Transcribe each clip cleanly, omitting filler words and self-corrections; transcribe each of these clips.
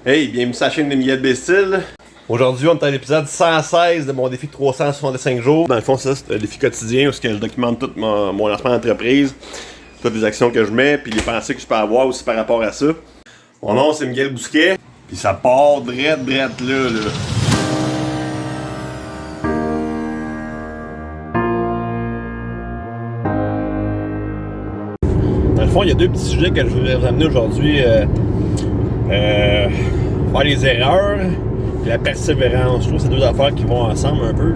Hey, bienvenue sur la chaîne de Miguel Bestil. Aujourd'hui, on est à l'épisode 116 de mon défi de 365 jours. Dans le fond, ça, c'est un défi quotidien où je documente tout mon lancement d'entreprise, toutes les actions que je mets, puis les pensées que je peux avoir aussi par rapport à ça. Mon nom, c'est Miguel Bousquet, puis ça part drette là. Dans le fond, il y a deux petits sujets que je voudrais vous amener aujourd'hui. Faire les erreurs et la persévérance. Je trouve que c'est deux affaires qui vont ensemble un peu.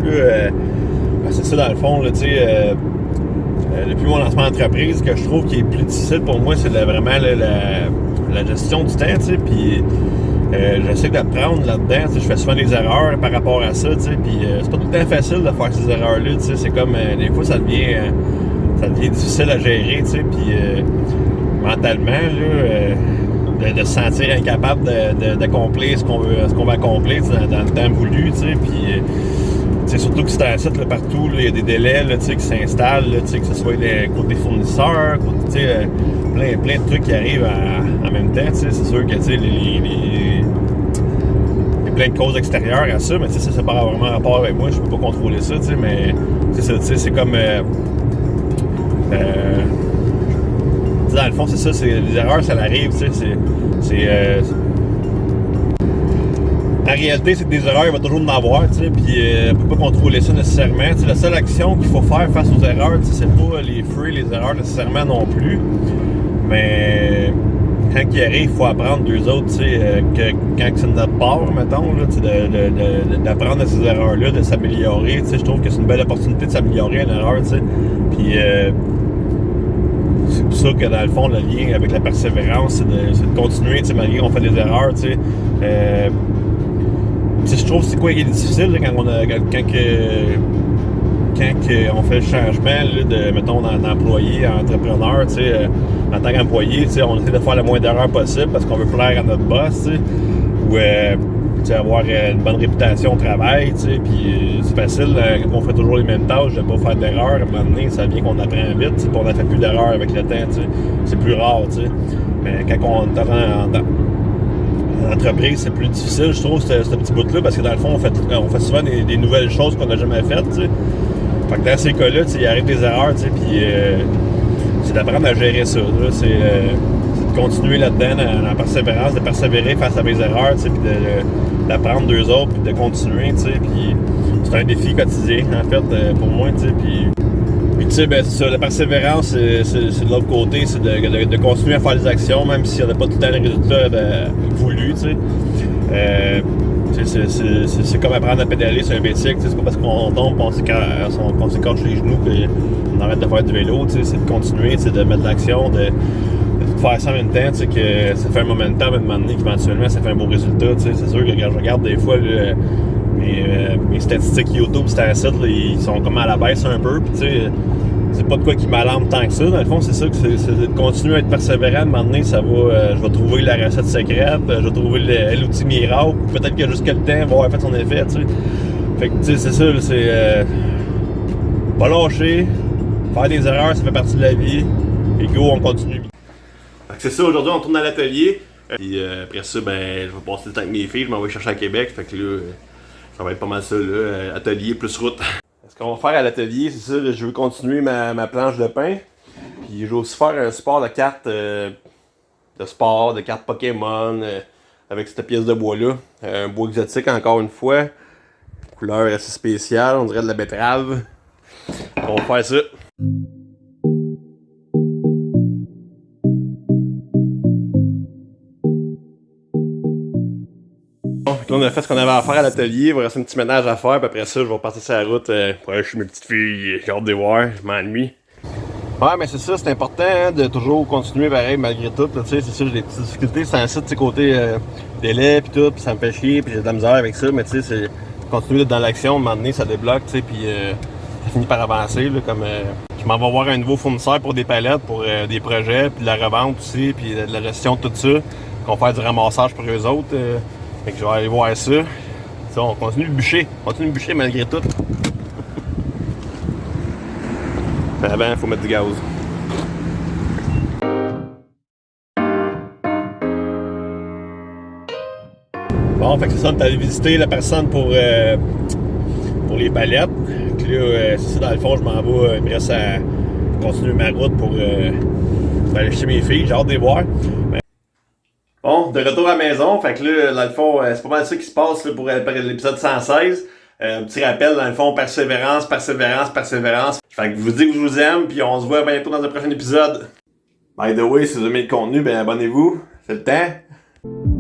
C'est ça dans le fond, depuis mon lancement d'entreprise, que je trouve qui est plus difficile pour moi, c'est vraiment la gestion du temps. Puis j'essaie d'apprendre là-dedans. Je fais souvent des erreurs par rapport à ça. Puis c'est pas tout le temps facile de faire ces erreurs-là. C'est comme des fois ça devient difficile à gérer. Puis mentalement, de se sentir incapable d'accomplir ce qu'on veut accomplir dans le temps voulu, puis surtout que c'est un site partout, il y a des délais qui s'installent, que ce soit côté fournisseurs, plein de trucs qui arrivent en même temps. C'est sûr que il y a plein de causes extérieures à ça, mais ça n'a pas vraiment rapport avec moi, je peux pas contrôler ça, mais c'est comme dans le fond, c'est ça, les erreurs, ça arrive, en réalité, c'est que des erreurs, il va toujours en avoir, puis on peut pas contrôler ça nécessairement. La seule action qu'il faut faire face aux erreurs, c'est pas les freins, les erreurs nécessairement non plus, mais quand il arrive, il faut apprendre d'eux autres, quand c'est de notre part, mettons, d'apprendre à ces erreurs-là, de s'améliorer. Je trouve que c'est une belle opportunité de s'améliorer une erreur, puis c'est pour ça que dans le fond, le lien avec la persévérance, c'est de continuer, malgré qu'on fait des erreurs, je trouve que c'est quoi qui est difficile là, quand on fait le changement mettons, d'employé à entrepreneur, en tant qu'employé, on essaie de faire le moins d'erreurs possible parce qu'on veut plaire à notre boss, ou avoir une bonne réputation au travail, puis c'est facile quand on fait toujours les mêmes tâches de ne pas faire d'erreurs. À un moment donné, ça vient qu'on apprend vite, puis on ne fait plus d'erreurs avec le temps, c'est plus rare, mais quand on est en entreprise, c'est plus difficile, je trouve, ce petit bout-là, parce que dans le fond, on fait souvent des nouvelles choses qu'on n'a jamais faites, Fait que dans ces cas-là, il arrive des erreurs, puis c'est d'apprendre à gérer ça, c'est de continuer là-dedans, dans la persévérance, de persévérer face à mes erreurs, puis d'apprendre d'eux autres, puis de continuer, puis c'est un défi quotidien, en fait, pour moi, puis c'est ça, la persévérance, c'est de l'autre côté, c'est de continuer à faire des actions, même si on n'a pas tout le temps le résultat voulu, c'est comme apprendre à pédaler sur un bicycle, c'est pas parce qu'on tombe, qu'on s'écorche les genoux qu'on arrête de faire du vélo, c'est de continuer, de mettre de l'action, de faire ça en même temps, que ça fait un momentum à un moment donné qu'éventuellement ça fait un beau résultat, c'est sûr que quand je regarde des fois mes statistiques YouTube, c'est un site, ils sont comme à la baisse un peu, puis c'est pas de quoi qui m'alarme tant que ça, dans le fond c'est ça, que c'est de continuer à être persévérant, à un moment donné, ça va, je vais trouver la recette secrète, je vais trouver l'outil miracle, peut-être que jusqu'à le temps va avoir fait son effet, fait que c'est ça, c'est pas lâcher, faire des erreurs, ça fait partie de la vie, et go, on continue. C'est ça, aujourd'hui on tourne à l'atelier. Puis après ça, je vais passer le temps avec mes filles, je m'en vais chercher à Québec. Fait que là, ça va être pas mal ça, là, atelier plus route. Ce qu'on va faire à l'atelier, c'est ça, je veux continuer ma planche de pain. Puis je vais aussi faire un support de cartes de cartes Pokémon avec cette pièce de bois-là. Un bois exotique encore une fois. Couleur assez spéciale, on dirait de la betterave. On va faire ça. On a fait ce qu'on avait à faire à l'atelier, il va rester un petit ménage à faire, puis après ça, je vais partir sur la route pour aller chez mes petites filles, j'ai hâte de les voir, je m'ennuie. Ouais, mais c'est ça, c'est important de toujours continuer pareil malgré tout, c'est sûr, j'ai des petites difficultés, c'est un site, côté délai, puis tout, puis ça me fait chier, puis j'ai de la misère avec ça, mais c'est continuer d'être dans l'action, à un moment donné, ça débloque, puis ça finit par avancer, comme je m'en vais voir un nouveau fournisseur pour des palettes, pour des projets, puis de la revente aussi, puis de la gestion de tout ça, qu'on fait du ramassage pour eux autres. Fait que je vais aller voir ça. On continue de bûcher. Malgré tout. Mais avant, il faut mettre du gaz. Bon, fait que c'est ça, on est allé visiter la personne pour les palettes. Donc là, c'est ça, dans le fond, je m'en vais. Il me reste à continuer ma route pour aller chez mes filles. J'ai hâte de les voir. Bon, de retour à la maison. Fait que là, dans le fond, c'est pas mal ça qui se passe là, pour l'épisode 116. Petit rappel, dans le fond, persévérance, persévérance, persévérance. Fait que je vous dis que je vous aime, puis on se voit bientôt dans un prochain épisode. By the way, si vous aimez le contenu, ben abonnez-vous. C'est le temps.